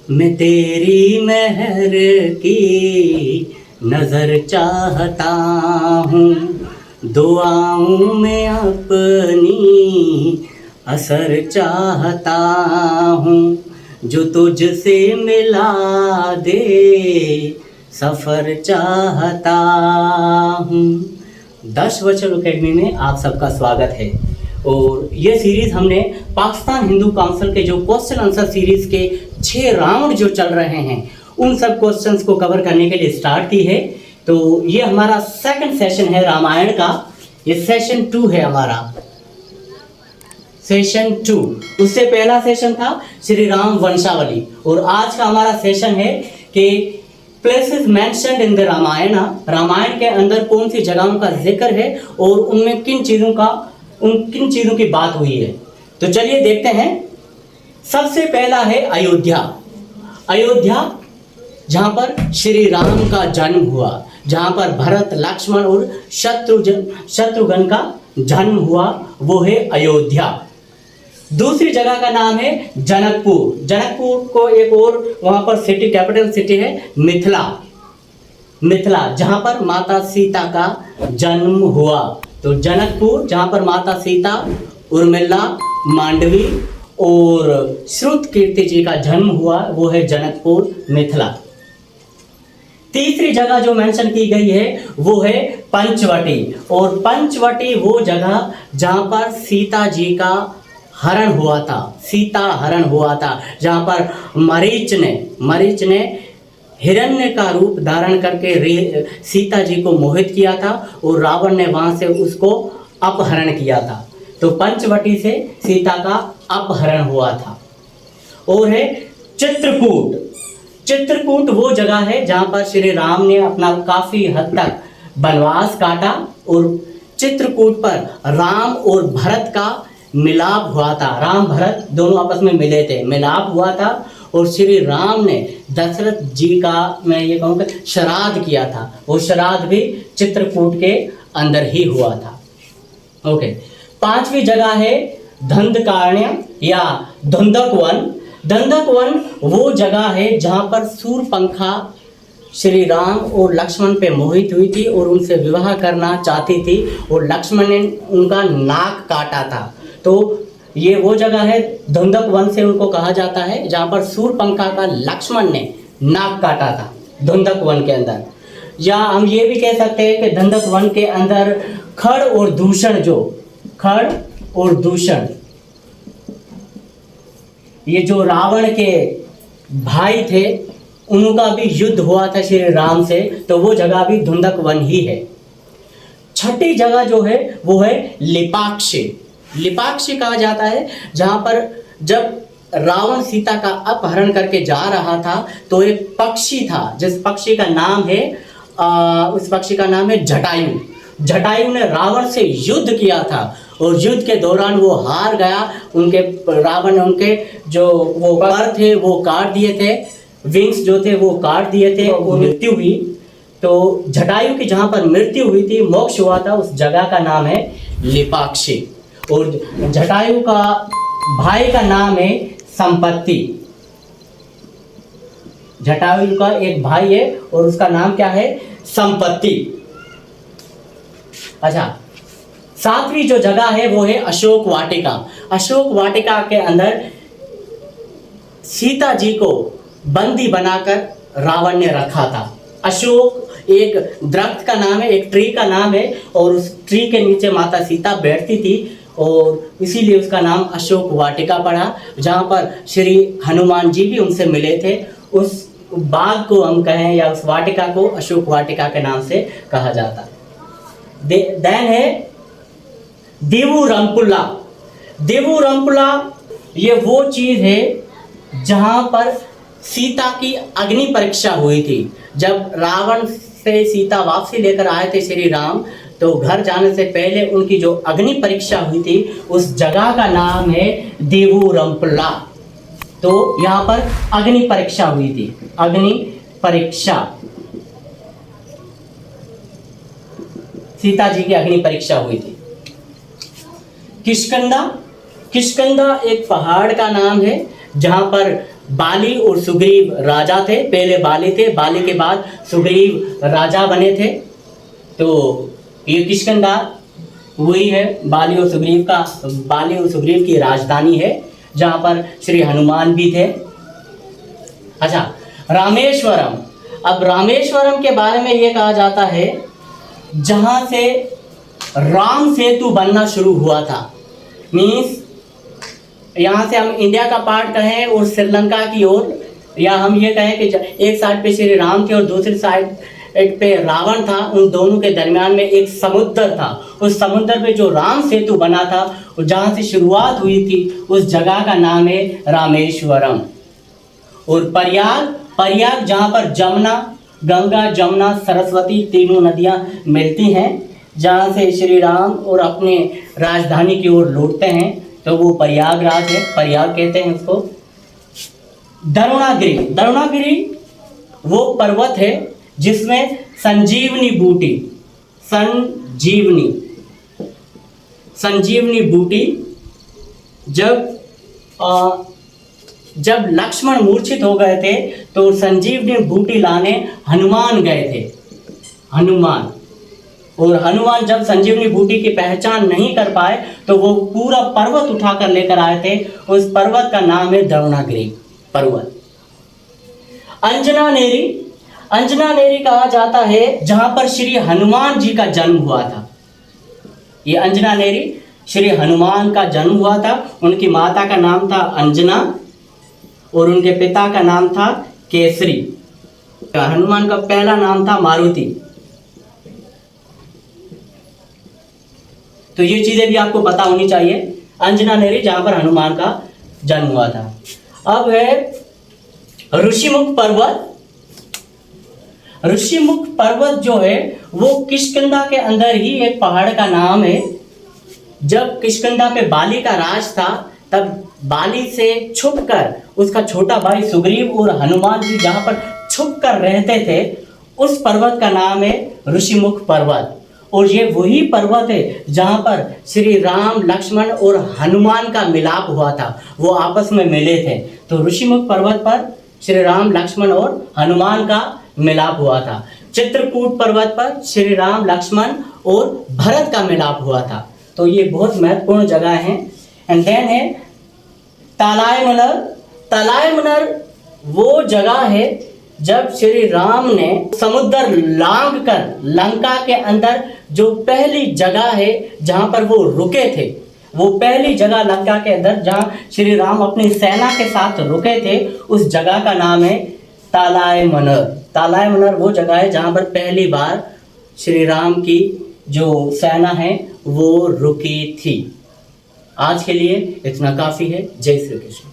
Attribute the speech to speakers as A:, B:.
A: मैं तेरी मेहर की नजर चाहता हूँ, दुआओं में अपनी असर चाहता हूँ, जो तुझसे मिला दे सफ़र चाहता हूँ। 10 वचन अकेडमी में आप सबका स्वागत है। और ये सीरीज़ हमने पाकिस्तान हिंदू काउंसिल के जो क्वेश्चन आंसर सीरीज़ के 6 राउंड जो चल रहे हैं उन सब क्वेश्चंस को कवर करने के लिए स्टार्ट की है। तो ये हमारा सेकंड सेशन है रामायण का, ये सेशन 2 है हमारा, सेशन 2। उससे पहला सेशन था श्री राम वंशावली, और आज का हमारा सेशन है कि places mentioned in the Ramayana. Ramayana के अंदर कौन सी जगहों का जिक्र है और उनमें किन चीज़ों की बात हुई है। तो चलिए देखते हैं। सबसे पहला है अयोध्या। अयोध्या जहाँ पर श्री राम का जन्म हुआ, जहाँ पर भरत, लक्ष्मण और शत्रुघ्न का जन्म हुआ, वो है अयोध्या। दूसरी जगह का नाम है जनकपुर। जनकपुर को एक और वहाँ पर सिटी, कैपिटल सिटी है मिथिला। मिथिला जहाँ पर माता सीता का जन्म हुआ। तो जनकपुर जहाँ पर माता सीता, उर्मिला, मांडवी और श्रुतकीर्ति जी का जन्म हुआ, वो है जनकपुर, मिथिला। तीसरी जगह जो मेंशन की गई है वो है पंचवटी। और पंचवटी वो जगह जहाँ पर सीता जी का हरण हुआ था, सीता हरण हुआ था, जहाँ पर मरीच ने हिरण्य का रूप धारण करके सीता जी को मोहित किया था और रावण ने वहाँ से उसको अपहरण किया था। तो पंचवटी से सीता का अपहरण हुआ था। और है चित्रकूट। चित्रकूट वो जगह है जहाँ पर श्री राम ने अपना काफ़ी हद तक वनवास काटा और चित्रकूट पर राम और भरत का मिलाप हुआ था। राम भरत दोनों आपस में मिले थे, मिलाप हुआ था और श्री राम ने दशरथ जी का, मैं ये कहूँगा, श्राद्ध किया था। वो श्राद्ध भी चित्रकूट के अंदर ही हुआ था। ओके। पांचवी जगह है धंधकारण्य या धुंधकवन। धुंधकवन वो जगह है जहाँ पर शूर्पणखा श्री राम और लक्ष्मण पे मोहित हुई थी और उनसे विवाह करना चाहती थी और लक्ष्मण ने उनका नाक काटा था। तो ये वो जगह है, धुंधकवन से उनको कहा जाता है, जहाँ पर शूर्पणखा का लक्ष्मण ने नाक काटा था, धुंधकवन के अंदर। या हम ये भी कह सकते हैं कि धुंधकवन के अंदर खड़ और दूषण, ये जो रावण के भाई थे, उनका भी युद्ध हुआ था श्री राम से, तो वो जगह भी धुंधकवन ही है। छठी जगह जो है वो है लिपाक्षी। लिपाक्षी कहा जाता है जहाँ पर जब रावण सीता का अपहरण करके जा रहा था तो एक पक्षी था, जिस पक्षी का नाम है उस पक्षी का नाम है जटायु। जटायु ने रावण से युद्ध किया था और युद्ध के दौरान वो हार गया। रावण ने उनके जो वो पर थे वो काट दिए थे, विंग्स जो थे वो काट दिए थे और मृत्यु हुई। तो जटायु की जहाँ पर मृत्यु हुई थी, मोक्ष हुआ था, उस जगह का नाम है लिपाक्षी। और जटायु का भाई का नाम है संपत्ति। जटायु का एक भाई है और उसका नाम क्या है? संपत्ति। अच्छा, सातवीं जो जगह है वो है अशोक वाटिका। अशोक वाटिका के अंदर सीता जी को बंदी बनाकर रावण ने रखा था। अशोक एक दरख्त का नाम है, एक ट्री का नाम है, और उस ट्री के नीचे माता सीता बैठती थी और इसीलिए उसका नाम अशोक वाटिका पड़ा, जहाँ पर श्री हनुमान जी भी उनसे मिले थे। उस बाग को हम कहें या उस वाटिका को अशोक वाटिका के नाम से कहा जाता है। देन है देवू रंपुला। देवू रंपुला ये वो चीज़ है जहाँ पर सीता की अग्नि परीक्षा हुई थी। जब रावण से सीता वापसी लेकर आए थे श्री राम, तो घर जाने से पहले उनकी जो अग्नि परीक्षा हुई थी उस जगह का नाम है देवू रंपुला। तो यहाँ पर अग्नि परीक्षा हुई थी, अग्नि परीक्षा, सीता जी की अग्नि परीक्षा हुई थी। किष्किंधा, किष्किंधा एक पहाड़ का नाम है जहाँ पर बाली और सुग्रीव राजा थे। पहले बाली थे, बाली के बाद सुग्रीव राजा बने थे। तो ये किष्किंधा वही है, बाली और सुग्रीव की राजधानी है, जहाँ पर श्री हनुमान भी थे। अच्छा, रामेश्वरम। अब रामेश्वरम के बारे में ये कहा जाता है जहाँ से राम सेतु बनना शुरू हुआ था। मीन्स यहाँ से हम इंडिया का पार्ट कहें और श्रीलंका की ओर, या हम ये कहें कि एक साइड पे श्री राम थे और दूसरी साइड पे रावण था, उन दोनों के दरमियान में एक समुद्र था। उस समुद्र पे जो राम सेतु बना था और जहाँ से शुरुआत हुई थी, उस जगह का नाम है रामेश्वरम। और प्रयाग जहाँ पर गंगा जमुना सरस्वती तीनों नदियाँ मिलती हैं, जहाँ से श्री राम और अपने राजधानी की ओर लौटते हैं, तो वो प्रयागराज है, प्रयाग कहते हैं उसको। दरुणागिरी वो पर्वत है जिसमें संजीवनी बूटी जब लक्ष्मण मूर्छित हो गए थे तो संजीवनी बूटी लाने हनुमान गए थे। और हनुमान जब संजीवनी बूटी की पहचान नहीं कर पाए तो वो पूरा पर्वत उठाकर लेकर आए थे। उस पर्वत का नाम है दरुणागिरी पर्वत। अंजना नेरी कहा जाता है जहां पर श्री हनुमान जी का जन्म हुआ था। ये अंजना नेरी श्री हनुमान का जन्म हुआ था। उनकी माता का नाम था अंजना और उनके पिता का नाम था केसरी। हनुमान का पहला नाम था मारुति। तो ये चीजें भी आपको पता होनी चाहिए। अंजना नेरी जहां पर हनुमान का जन्म हुआ था। अब है ऋषिमुख पर्वत जो है वो किष्किंधा के अंदर ही एक पहाड़ का नाम है। जब किष्किंधा पे बाली का राज था, तब बाली से छुपकर उसका छोटा भाई सुग्रीव और हनुमान जी जहां पर छुपकर रहते थे, उस पर्वत का नाम है ऋषिमुख पर्वत। और ये वही पर्वत है जहां पर श्री राम, लक्ष्मण और हनुमान का मिलाप हुआ था, वो आपस में मिले थे। तो ऋषिमुख पर्वत पर श्री राम, लक्ष्मण और हनुमान का मिलाप हुआ था। चित्रकूट पर्वत पर श्री राम, लक्ष्मण और भरत का मिलाप हुआ था। तो ये बहुत महत्वपूर्ण जगह है। एंड देन है तलायमनर वो जगह है जब श्री राम ने समुद्र लांग कर लंका के अंदर जो पहली जगह है जहां पर वो रुके थे, वो पहली जगह लंका के अंदर जहां श्री राम अपनी सेना के साथ रुके थे, उस जगह का नाम है तालायमनर वो जगह है जहां पर पहली बार श्री राम की जो सेना है वो रुकी थी। आज के लिए इतना काफी है। जय श्री कृष्ण।